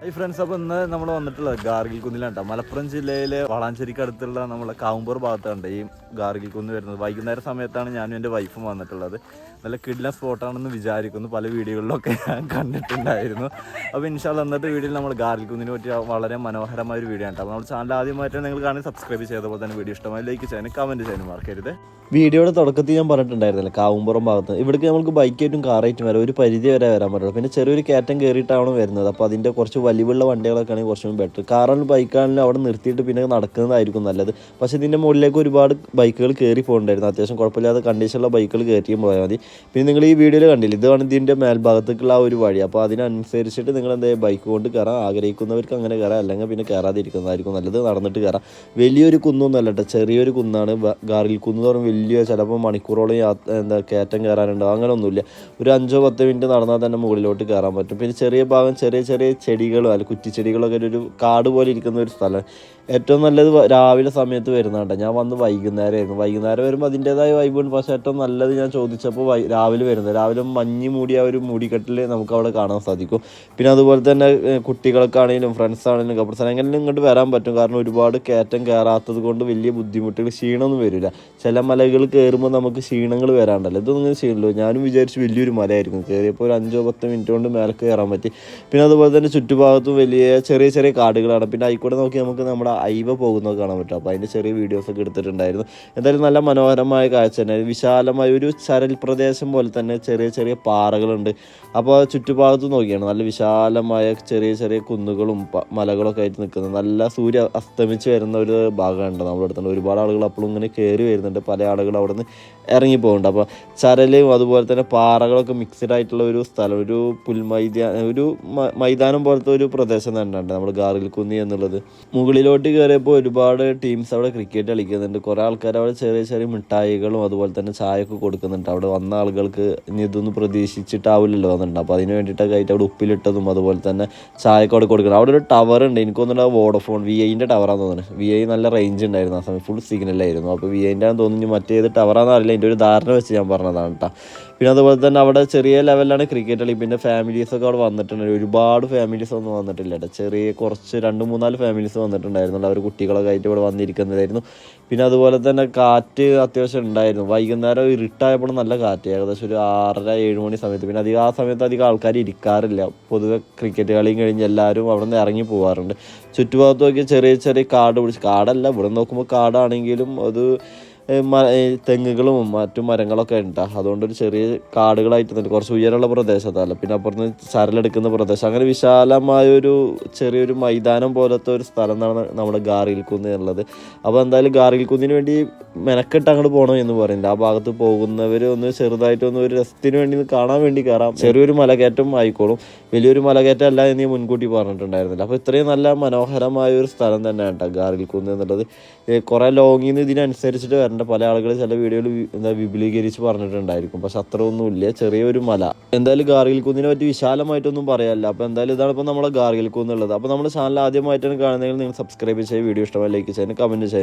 Hi friends, അപ്പോൾ ഇന്ന് നമ്മൾ വന്നിട്ടുള്ളത് ഗാർഗിൽ കുന്നിലാണ്. മലപ്പുറം ജില്ലയിലെ വളാഞ്ചേരിക്ക് അടുത്തുള്ള നമ്മളെ കാവുമ്പൂർ ഭാഗത്താണ് ഈ ഗാർഗിൽ കുന്ന് വരുന്നത്. വൈകുന്നേര സമയത്താണ് ഞാനും എൻ്റെ വൈഫും വന്നിട്ടുള്ളത്. നല്ല കിടിലൻ സ്പോട്ടാണെന്ന് വിചാരിക്കുന്നു, പല വീഡിയോകളിലൊക്കെ ഞാൻ കണ്ടിട്ടുണ്ടായിരുന്നു. അപ്പോൾ ഇൻഷാല്ലാ ഇന്നത്തെ വീഡിയോയിൽ നമ്മൾ ഗാർഗിൽ കുന്നിനെ പറ്റി വളരെ മനോഹരമായ ഒരു വീഡിയോ ആണ്. അപ്പോൾ നമ്മുടെ ചാനൽ ആദ്യമായിട്ടാണ് നിങ്ങൾ കാണി സബ്സ്ക്രൈബ് ചെയ്തപ്പോൾ തന്നെ വീഡിയോ ഇഷ്ടമായി ലൈക്ക് ചെയ്യാനും കമൻറ്റ് ചെയ്യാനും മറക്കരുത്. വീഡിയോയുടെ തുടക്കത്തിൽ ഞാൻ പറഞ്ഞിട്ടുണ്ടായിരുന്നില്ല, കാവുമ്പുറം ഭാഗത്ത് ഇവിടേക്ക് നമുക്ക് ബൈക്കായിട്ടും കാറായിട്ടും വരാം, ഒരു പരിധി വരെ വരാൻ പറ്റുള്ളൂ. പിന്നെ ചെറിയൊരു കയറ്റം കയറിയിട്ടാണ് വരുന്നത്. അപ്പോൾ അതിൻ്റെ കുറച്ച് വലിവുള്ള വണ്ടികളൊക്കെ ആണെങ്കിൽ കുറച്ചും ബെറ്റർ. കാറാണെങ്കിലും ബൈക്കാണെങ്കിലും അവിടെ നിർത്തിയിട്ട് പിന്നെ നടക്കുന്നതായിരിക്കും നല്ലത്. പക്ഷേ ഇതിൻ്റെ മുകളിലേക്ക് ഒരുപാട് ബൈക്കുകൾ കയറി പോകുന്നുണ്ടായിരുന്നു. അത്യാവശ്യം കുഴപ്പമില്ലാത്ത കണ്ടീഷനുള്ള ബൈക്കുകൾ കയറ്റിയും പോയാൽ മതി. പിന്നെ നിങ്ങൾ ഈ വീഡിയോയിൽ കണ്ടില്ല, ഇതാണ് ഇതിൻ്റെ മേൽഭാഗത്തേക്കുള്ള ആ ഒരു വഴി. അപ്പോൾ അതിനനുസരിച്ചിട്ട് നിങ്ങൾ എന്തായാലും ബൈക്ക് കൊണ്ട് കയറാം. ആഗ്രഹിക്കുന്നവർക്ക് അങ്ങനെ കയറാം, അല്ലെങ്കിൽ പിന്നെ കയറാതിരിക്കുന്നതായിരിക്കും നല്ലത്. നടന്നിട്ട് കയറാം. വലിയൊരു കുന്നൊന്നും അല്ല കേട്ടോ, ചെറിയൊരു കുന്നാണ്. ഗാർഗിൽ കുന്ന് എന്ന് പറയുമ്പോൾ വലിയ ചിലപ്പോൾ മണിക്കൂറോളം കയറ്റം കയറാനുണ്ടോ അങ്ങനെയൊന്നുമില്ല. ഒരു 5-10 മിനിറ്റ് നടന്നാൽ തന്നെ മുകളിലോട്ട് കയറാൻ പറ്റും. പിന്നെ ചെറിയ ഭാഗം ചെറിയ ചെറിയ ചെടികളോ അല്ല കുറ്റിച്ചെടികളൊക്കെ ഒരു കാട് പോലെ ഇരിക്കുന്ന ഒരു സ്ഥലം. ഏറ്റവും നല്ലത് രാവിലെ സമയത്ത് വരുന്നതാണ്. ഞാൻ വന്ന് വൈകുന്നേരമായിരുന്നു. വൈകുന്നേരം വരുമ്പോൾ അതിൻ്റേതായ വൈബുണ്ട്. പക്ഷേ ഏറ്റവും നല്ലത് ഞാൻ ചോദിച്ചപ്പോൾ രാവിലെ വരുന്നത്. രാവിലെ മഞ്ഞ് മൂടിയ ഒരു മൂടിക്കെട്ടിൽ നമുക്ക് അവിടെ കാണാൻ സാധിക്കും. പിന്നെ അതുപോലെ തന്നെ കുട്ടികൾക്കാണെങ്കിലും ഫ്രണ്ട്സ് ആണെങ്കിലും കപ്പിൾസ് എങ്ങനെയും ഇങ്ങോട്ട് വരാൻ പറ്റും. കാരണം ഒരുപാട് കയറ്റം കയറാത്തത് കൊണ്ട് വലിയ ബുദ്ധിമുട്ടുകൾ ക്ഷീണമൊന്നും വരില്ല. ചില മലകൾ കയറുമ്പോൾ നമുക്ക് ക്ഷീണങ്ങൾ വരാണ്ടല്ലോ, ഇതൊന്നും ക്ഷീണമല്ലോ. ഞാനും വിചാരിച്ചു വലിയൊരു മലയായിരിക്കും. കയറിയപ്പോൾ ഒരു 5-10 മിനിറ്റ് കൊണ്ട് മേലേക്ക് കയറാൻ പറ്റി. പിന്നെ അതുപോലെ തന്നെ ചുറ്റുഭാഗത്തും വലിയ ചെറിയ ചെറിയ കാടുകളാണ്. പിന്നെ ആയിക്കോട്ടെ നോക്കി നമുക്ക് നമ്മുടെ ഐവ പോകുന്നത് കാണാൻ പറ്റും. അപ്പോൾ അതിൻ്റെ ചെറിയ വീഡിയോസൊക്കെ എടുത്തിട്ടുണ്ടായിരുന്നു. എന്തായാലും നല്ല മനോഹരമായ കാഴ്ച തന്നെ. വിശാലമായ ഒരു ചരൽ പ്രദേശം പോലെ തന്നെ ചെറിയ ചെറിയ പാറകളുണ്ട്. അപ്പോൾ ചുറ്റുഭാഗത്ത് നോക്കിയാണ് നല്ല വിശാലമായ ചെറിയ ചെറിയ കുന്നുകളും മലകളൊക്കെ ആയിട്ട് നിൽക്കുന്നത്. നല്ല സൂര്യ അസ്തമിച്ച് വരുന്ന ഒരു ഭാഗമുണ്ട് നമ്മുടെ അടുത്തുണ്ട്. ഒരുപാട് ആളുകൾ അപ്പോഴും ഇങ്ങനെ കയറി വരുന്നുണ്ട്. പല ആളുകൾ അവിടെ നിന്ന് ഇറങ്ങി പോകുന്നുണ്ട്. അപ്പോൾ ചരലും അതുപോലെ തന്നെ പാറകളൊക്കെ മിക്സഡ് ആയിട്ടുള്ള ഒരു സ്ഥലം, ഒരു ഒരു മൈതാനം പോലത്തെ ഒരു പ്രദേശം തന്നെ ഉണ്ട് നമ്മൾ ഗാർഗിൽ കുന്നി എന്നുള്ളത്. മുകളിലോട്ട് കയറിയപ്പോൾ ഒരുപാട് ടീംസ് അവിടെ ക്രിക്കറ്റ് കളിക്കുന്നുണ്ട്. കുറേ ആൾക്കാർ അവിടെ ചെറിയ ചെറിയ മിഠായികളും അതുപോലെ തന്നെ ചായയൊക്കെ കൊടുക്കുന്നുണ്ട്. അവിടെ വന്ന ആളുകൾക്ക് ഇനി ഇതൊന്നും പ്രതീക്ഷിച്ചിട്ടാവില്ലല്ലോ വന്നിട്ടുണ്ട്. അപ്പോൾ അതിന് വേണ്ടിയിട്ടൊക്കെ ആയിട്ട് അവിടെ ഉപ്പിലിട്ടതും അതുപോലെ തന്നെ ചായയൊക്കെ അവിടെ കൊടുക്കണം. അവിടെ ഒരു ടവർ ഉണ്ട്, എനിക്ക് തോന്നുന്നുണ്ട് വോഡഫോൺ VIൻ്റെ ടവറാന്ന് തോന്നുന്നത്. VI നല്ല റേഞ്ച് ഉണ്ടായിരുന്നു ആ സമയം, ഫുൾ സിഗ്നലായിരുന്നു. അപ്പോൾ VIൻ്റെ ആണെന്ന് തോന്നുന്നു, മറ്റേത് ടവറാണെന്ന് അറിയില്ല. എൻ്റെ ഒരു ധാരണ വെച്ച് ഞാൻ പറഞ്ഞതാണ് കേട്ടോ. പിന്നെ അതുപോലെ തന്നെ അവിടെ ചെറിയ ലെവലിലാണ് ക്രിക്കറ്റ് കളി. പിന്നെ ഫാമിലീസൊക്കെ അവിടെ വന്നിട്ടുണ്ട്. ഒരുപാട് ഫാമിലീസ് ഒന്നും വന്നിട്ടില്ല കേട്ടോ, ചെറിയ കുറച്ച് 2-3-4 ഫാമിലീസ് വന്നിട്ടുണ്ടായിരുന്നു. അവർ കുട്ടികളൊക്കെ ആയിട്ട് ഇവിടെ വന്നിരിക്കുന്നതായിരുന്നു. പിന്നെ അതുപോലെ തന്നെ കാറ്റ് അത്യാവശ്യം ഉണ്ടായിരുന്നു. വൈകുന്നേരം ഇരുട്ടായപ്പോൾ നല്ല കാറ്റ്, ഏകദേശം ഒരു 6:30-7 മണി സമയത്ത്. പിന്നെ ആ സമയത്ത് അധികം ആൾക്കാർ ഇരിക്കാറില്ല. പൊതുവെ ക്രിക്കറ്റ് കളിയും കഴിഞ്ഞ് എല്ലാവരും അവിടെ നിന്ന് ഇറങ്ങി പോകാറുണ്ട്. ചുറ്റുഭാഗത്ത് നോക്കി ചെറിയ ചെറിയ കാട് പിടിച്ച്, കാടല്ല ഇവിടെ നോക്കുമ്പോൾ കാടാണെങ്കിലും അത് തെങ്ങുകളും മറ്റു മരങ്ങളൊക്കെ ഉണ്ട്. അതുകൊണ്ടൊരു ചെറിയ കാടുകളായിട്ട് തന്നെ കുറച്ച് ഉയരമുള്ള പ്രദേശത്തല്ല. പിന്നെ അപ്പുറത്ത് ചരലെടുക്കുന്ന പ്രദേശം. അങ്ങനെ വിശാലമായൊരു ചെറിയൊരു മൈതാനം പോലത്തെ ഒരു സ്ഥലം എന്നാണ് നമ്മുടെ ഗാർഗിൽ കുന്ന് എന്നുള്ളത്. അപ്പോൾ എന്തായാലും ഗാർഗിൽ കുന്നിന് വേണ്ടി മെനക്കെട്ട് അങ്ങോട്ട് പോകണം എന്ന് പറയുന്നുണ്ട്. ആ ഭാഗത്ത് പോകുന്നവർ ഒന്ന് ചെറുതായിട്ടൊന്ന് ഒരു രസത്തിന് വേണ്ടി കാണാൻ വേണ്ടി കയറാം. ചെറിയൊരു മലകയറ്റം ആയിക്കോളും, വലിയൊരു മലകയറ്റം അല്ല എന്ന് മുൻകൂട്ടി പറഞ്ഞിട്ടുണ്ടായിരുന്നില്ല. അപ്പോൾ ഇത്രയും നല്ല മനോഹരമായ ഒരു സ്ഥലം തന്നെയാണ് കേട്ടോ ഗാർഗിൽ കുന്ന് എന്നുള്ളത്. കുറേ ലോങ്ങിൽ നിന്ന് ഇതിനനുസരിച്ചിട്ട് വരേണ്ട പല ആളുകൾ ചില വീഡിയോയിൽ വിപുലീകരിച്ച് പറഞ്ഞിട്ടുണ്ടായിരിക്കും. പക്ഷെ അത്ര ഒന്നുമില്ല, ചെറിയൊരു മല. എന്തായാലും ഗാർഗിൽ കുന്നിനെ പറ്റി വിശാലമായിട്ടൊന്നും പറയാനില്ല. അപ്പോൾ എന്തായാലും ഇതാണ് ഇപ്പോൾ നമ്മളെ ഗാർഗിൽ കുന്നുള്ളത്. അപ്പോൾ നമ്മുടെ ചാനൽ ആദ്യമായിട്ടാണ് കാണുന്നതെങ്കിൽ നിങ്ങൾ സബ്സ്ക്രൈബ് ചെയ്യുക, വീഡിയോ ഇഷ്ടമായി ലൈക്ക് ചെയ്യാൻ കമൻറ്റ് ചെയ്യാൻ.